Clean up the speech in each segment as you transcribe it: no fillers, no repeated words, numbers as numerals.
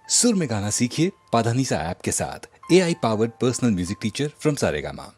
सुर में गाना सीखिए पाधानीसा ऐप के साथ। AI powered personal music teacher from Saregama.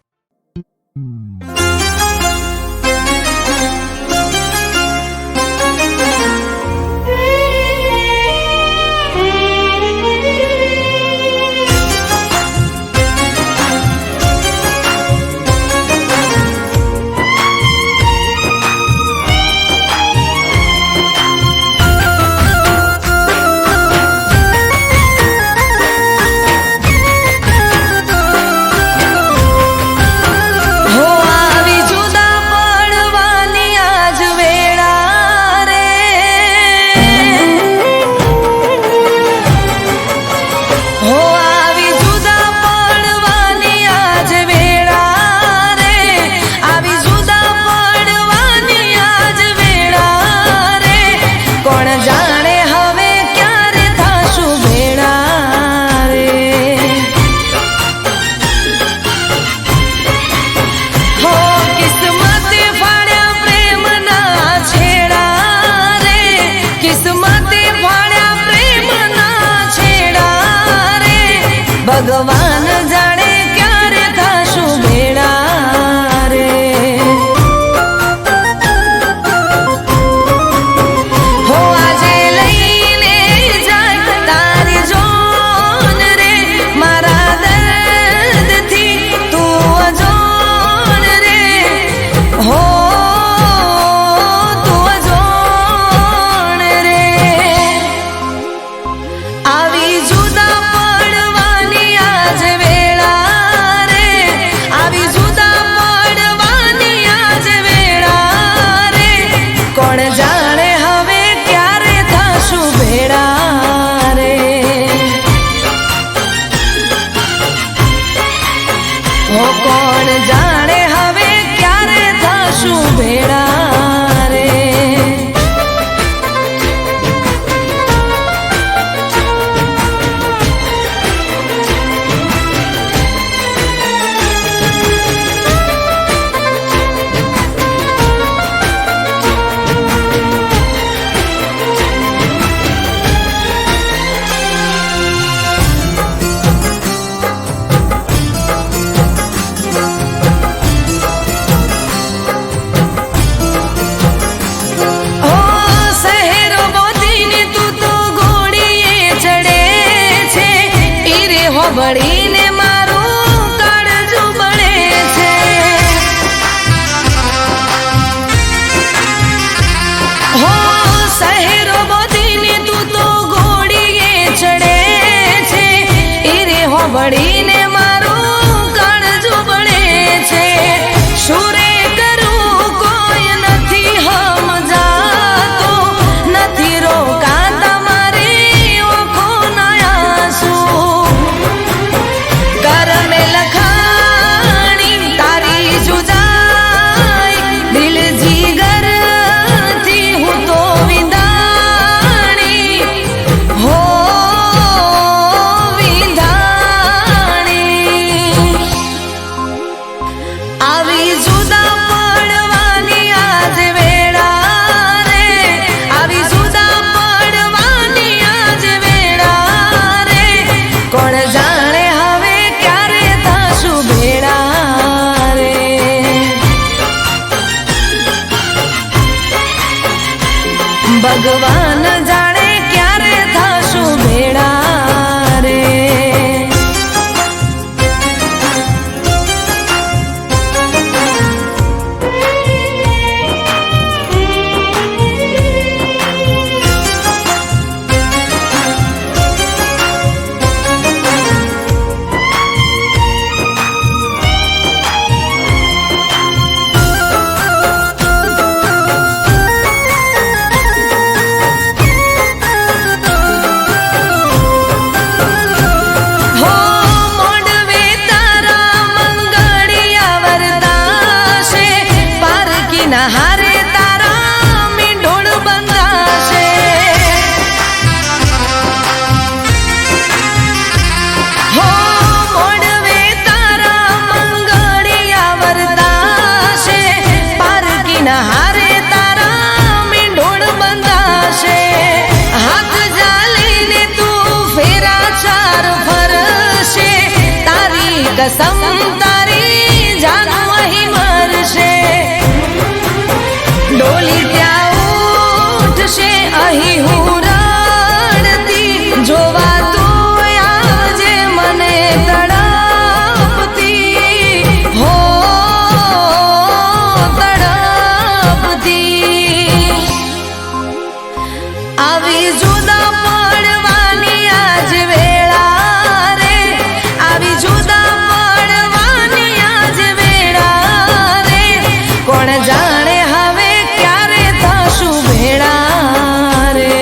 भगवान जाने क्यारे थाशु भेड़ा रे हो आजे लईने जाय तारी जोन रे मारा दर्द थी तू अजोन रे हो तू अजोन रे आवी जुदा कौन जाने हवे क्यारे थाशु भेड़ा रे बड़ी ने मारू काळजू बळे छे हो सहेरो बोधीने तू तो घोड़ीए चढ़े छे इरे हो बड़ी ने मारू काळजू बळे छे शुरे करू कोई नथी हम जातो नथी रोका तमारी ओखो नयासू कर में लखानी तारी जुदाई दिल जीगर थी हूँ तो विदानी हो विदानी कसम तारी जानो અહીં મરશે ડોલી ત્યાં ઉઠશે અહીં હું રડતી જોવા તો આજે મને તડપતી હો તડપતી આવી જુદા પડવાની આજ વેળા રે આવી જુદા પડવાની આજ વેળા રે કોણ જાણે હવે ક્યારે થશું ભેળા રે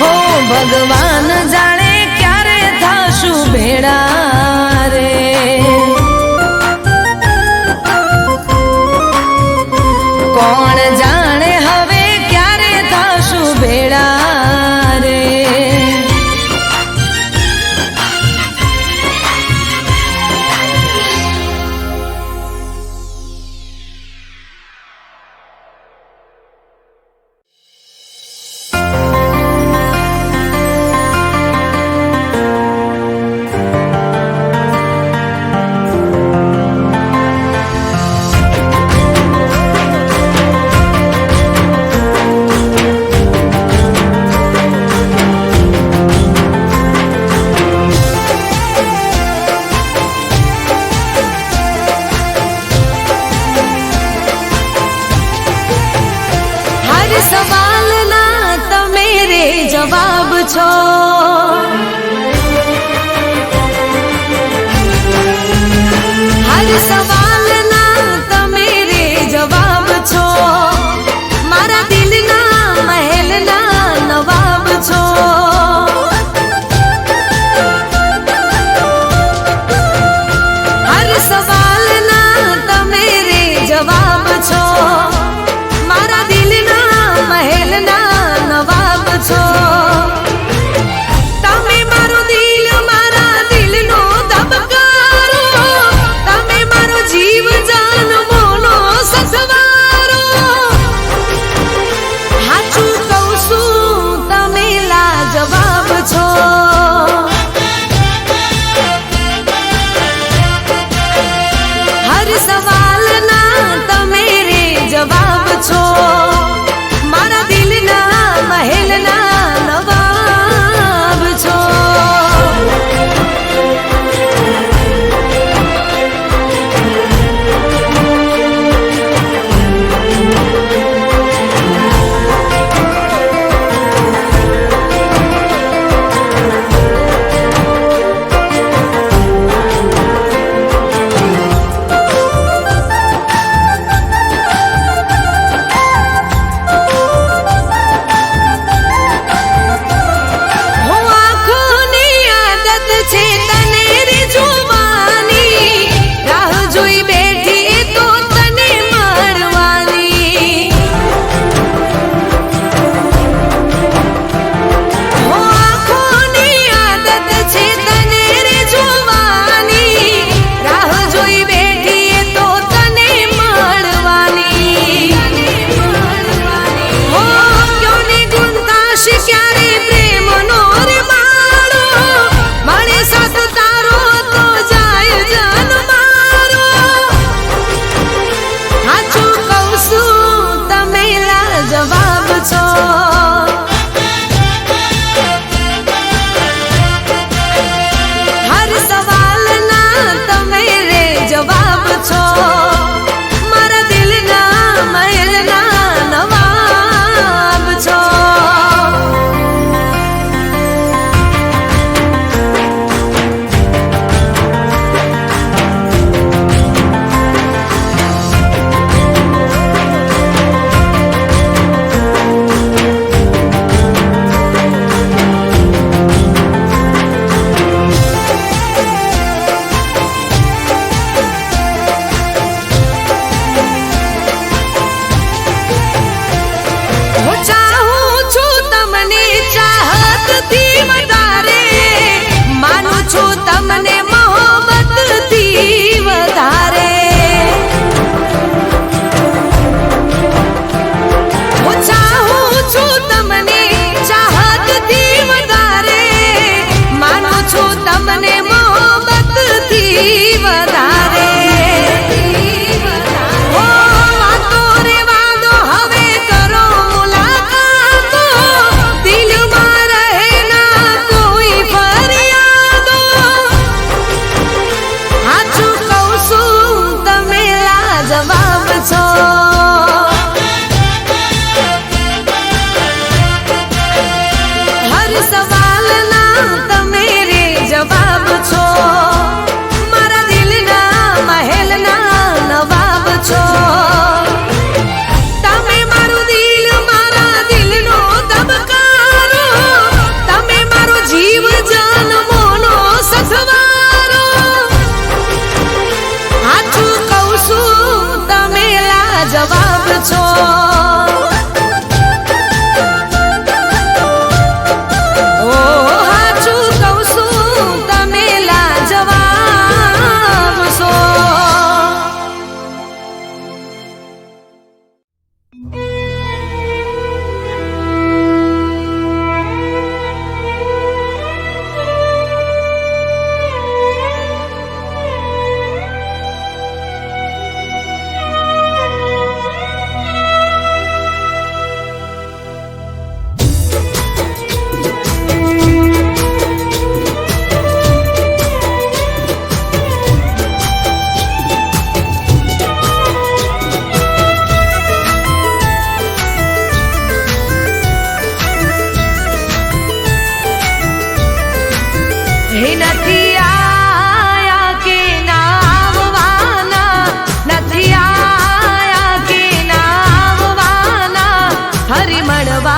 હો ભગવાન જાણે ક્યારે થશું ભેળા રે કોણ જાણે હવે ક્યારે થશું ભેળા રે હર સવાલના તમે રે જવાબ છો હર સવાલના તમે રે જવાબ છો મારા દિલના મહેલના નવાબ છો હર સવાલના તમે રે જવાબ છો મારા દિલના મહેલના નવાબ છો તમે મારું દિલ મારા દિલનો ધબકારો તમે મારો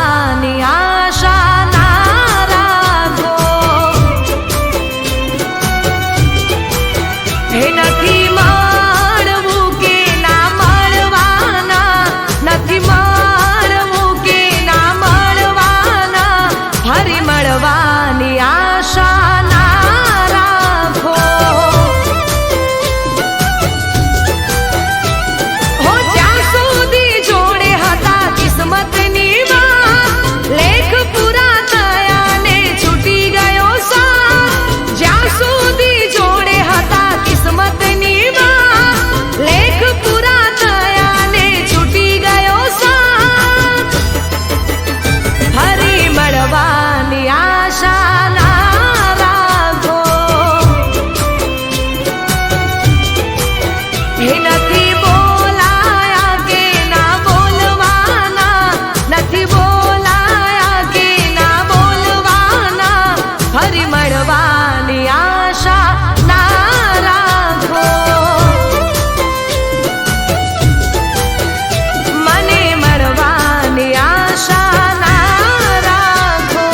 મળવાની આશા ના રાખો. હે નથી મળવું કે ના મળવાના, નથી મળવું કે ના મળવાના, ફરી મળવાની આશા ના રાખો. હો જ્યાં સુધી જોડે હતા કિસ્મતની વાત, લેખ પૂરા થયા ને છૂટી ગયો સાથ. જ્યાં સુધી જોડે હતા કિસ્મતની વાત, લેખ પૂરા થયા ને છૂટી ગયો સાથ. ફરી મળવાની આશા ના રાખો. હે નથી બોલાયા કે ના બોલવાના, નથી બોલાયા કે ના બોલવાના, ફરી મળવાની આશા ના રાખો. મને મળવાની આશા ના રાખો.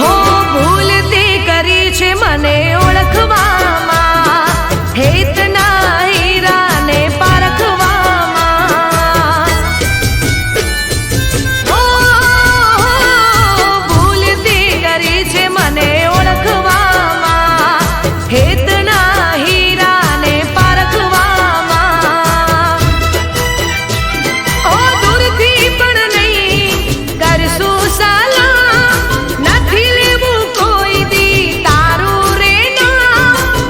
હો ભૂલ તે કરી છે મને ઓળખવામાં, હેતના હીરાને પારખવામાં. હો ભૂલ તે કરી છે મને ઓળખવામાં, હેતના હીરાને પારખવામાં. ઓ દૂરથી પણ નહીં કરશું સલામ, નથી લેવું કોઈ દી તારું રે નામ.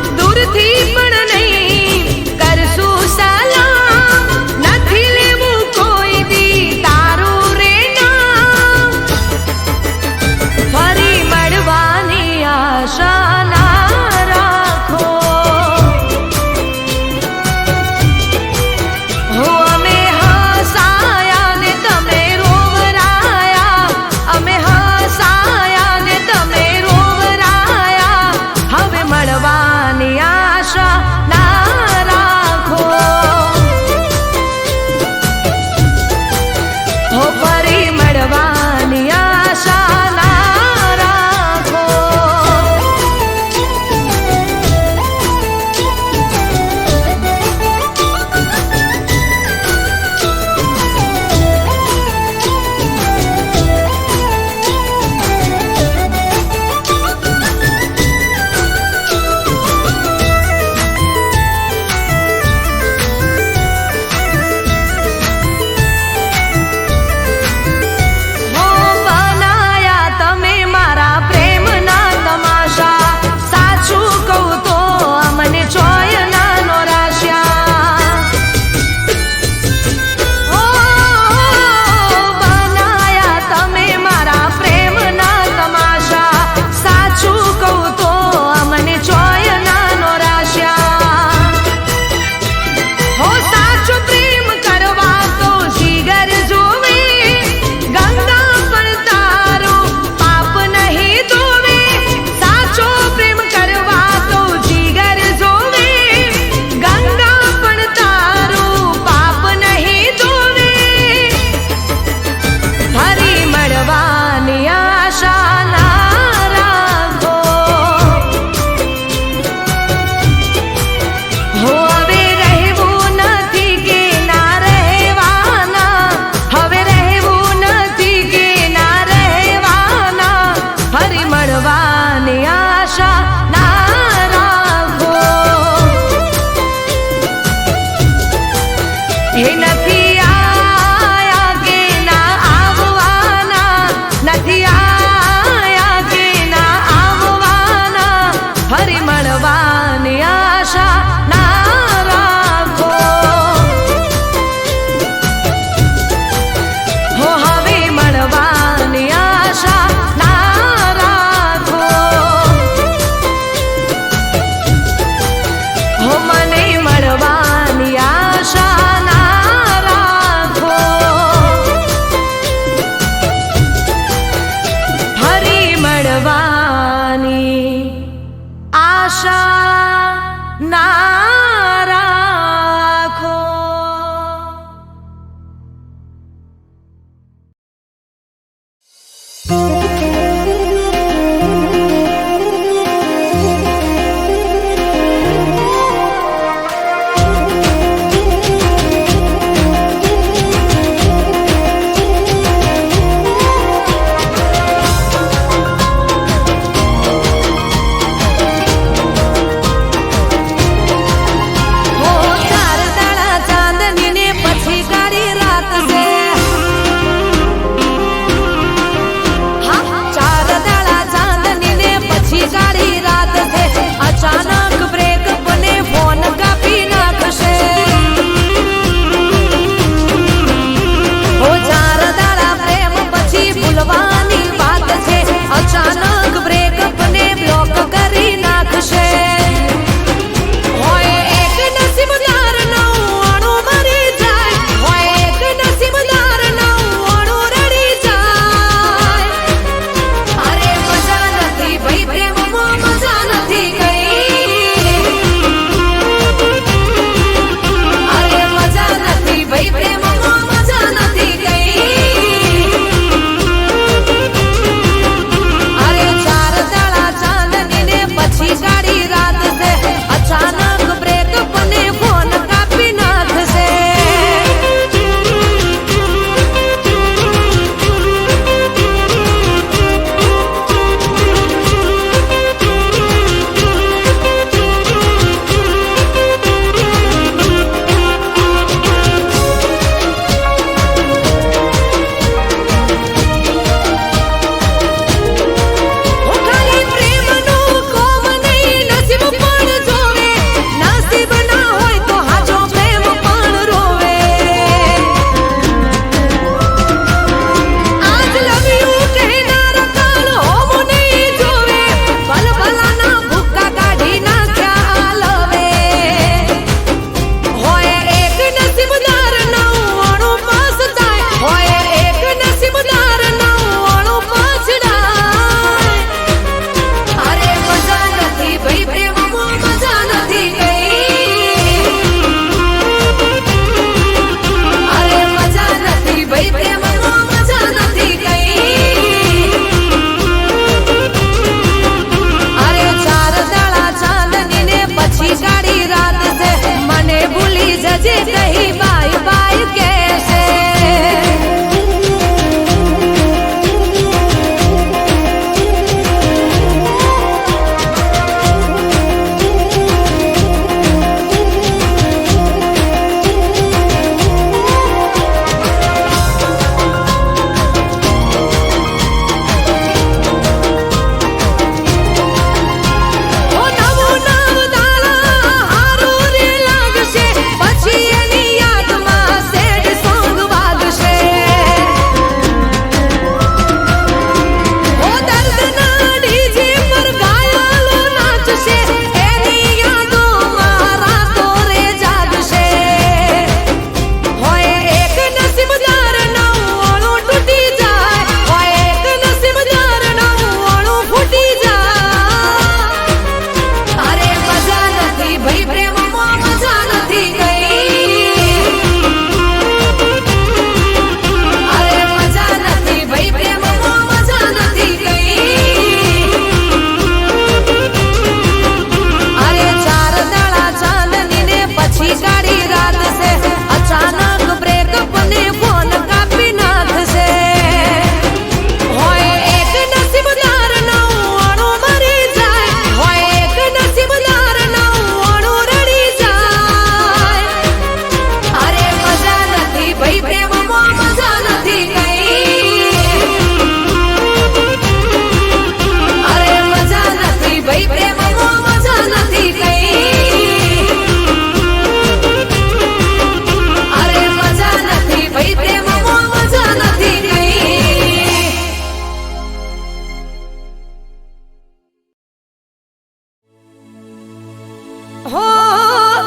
હો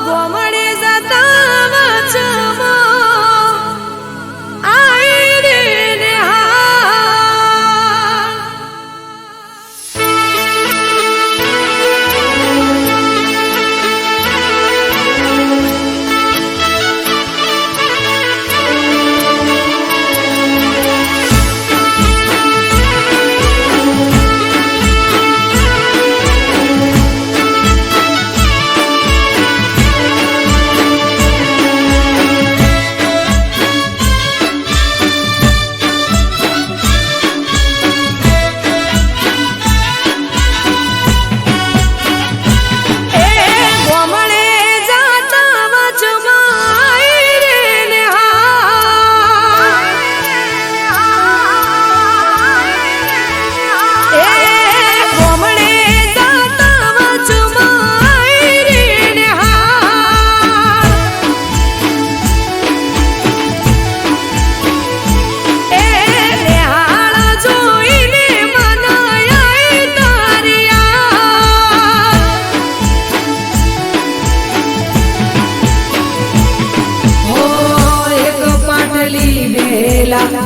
ગોમડે જતા વચમાં આઈ રે નેહાળ.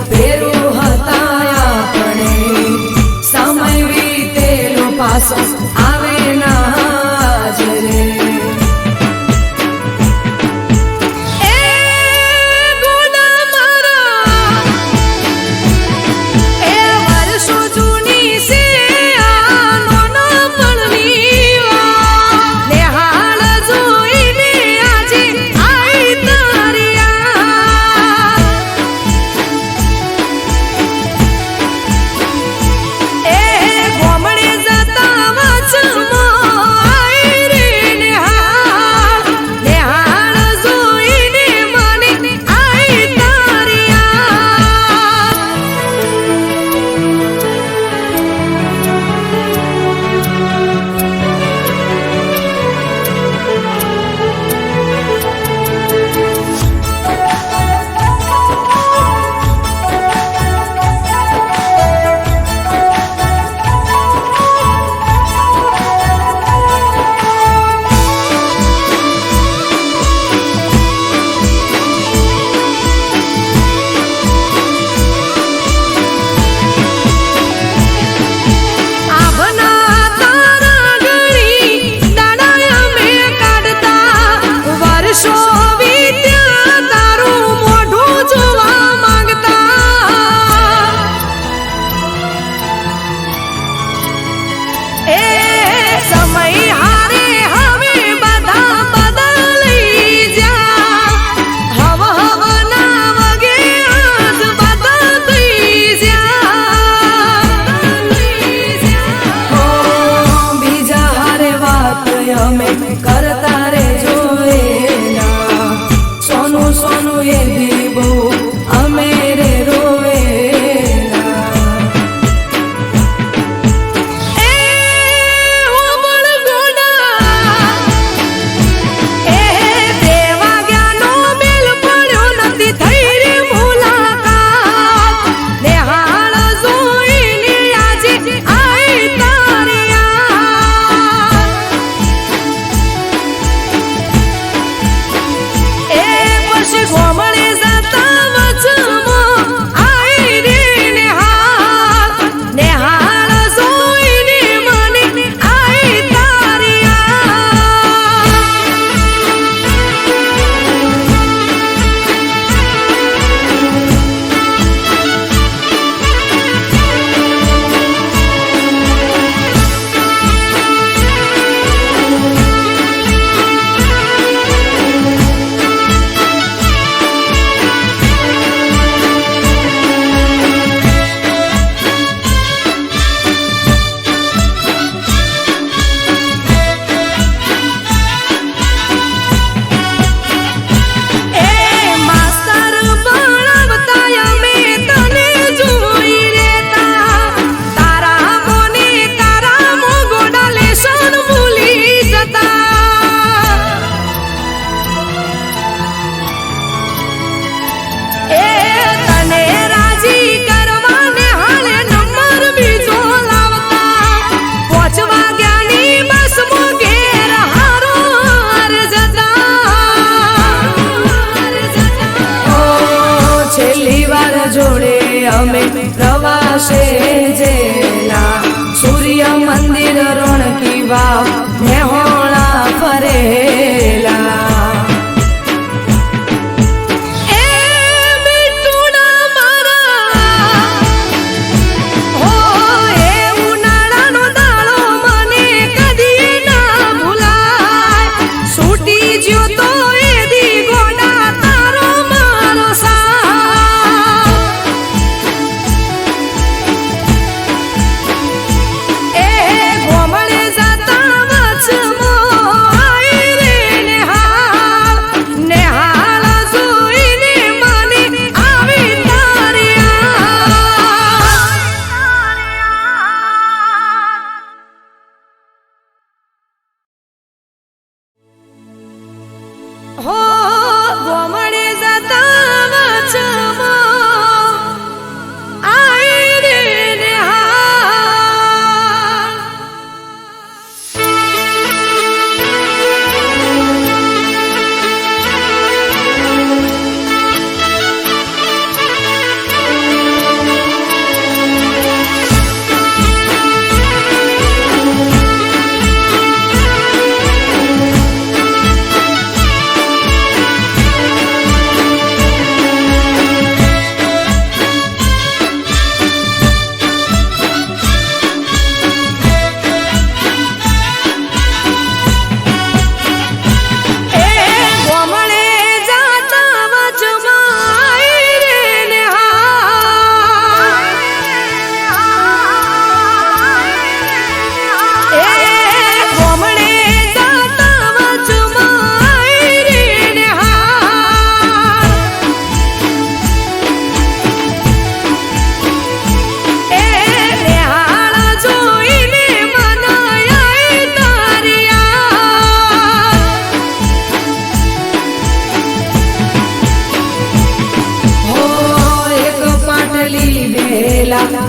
પેરું હતા આપણે સમય વીતેલો પાછો આવે ના જ રે. એ ગુના મારા એ વર્ષો જૂની છે આ નાનપણની વાત. નેહાળ જોઈને આજે આઈ તારી એ ગોમડે જતા વચમાં હો ગોમડે જતા વચમાં આઈ રે નેહાળ.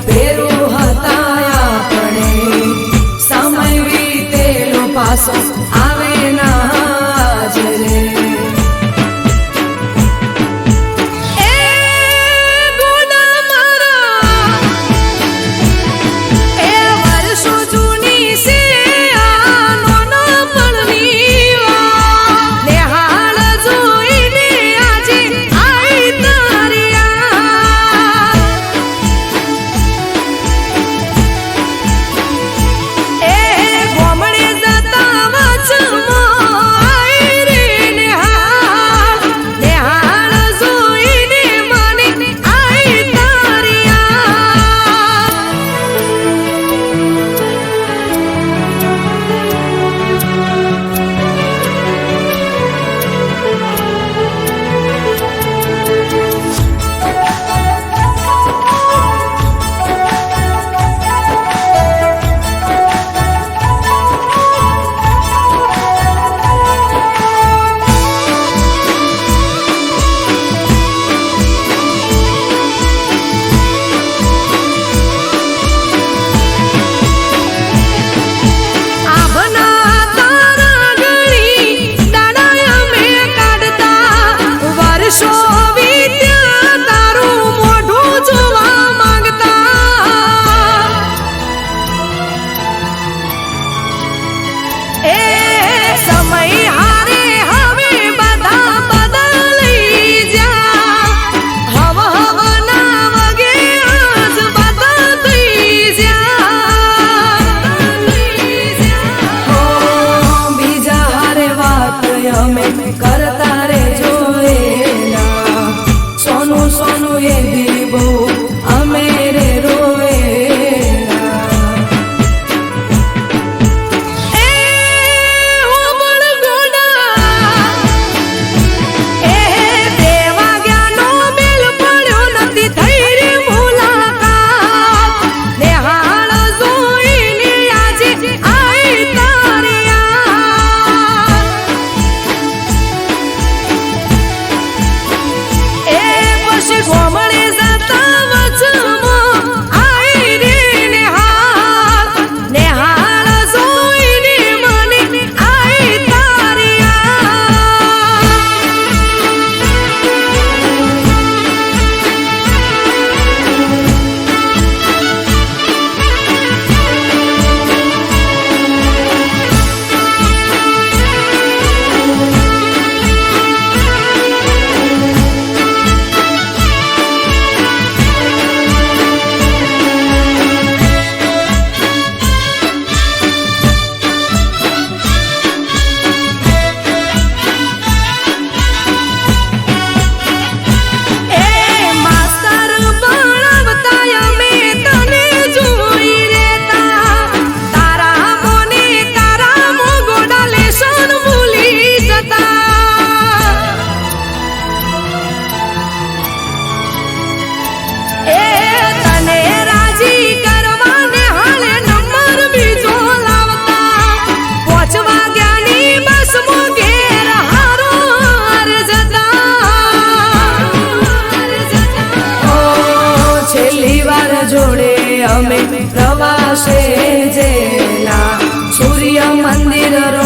પેરું હતાયા પડે સમય વીતેલો પાછો આવે ના જરે. કરતા રે જોયેલા સોનું સોનું એ દી બહુ અમે રે રોયેલા. એ ઓબળ ગો મંદિર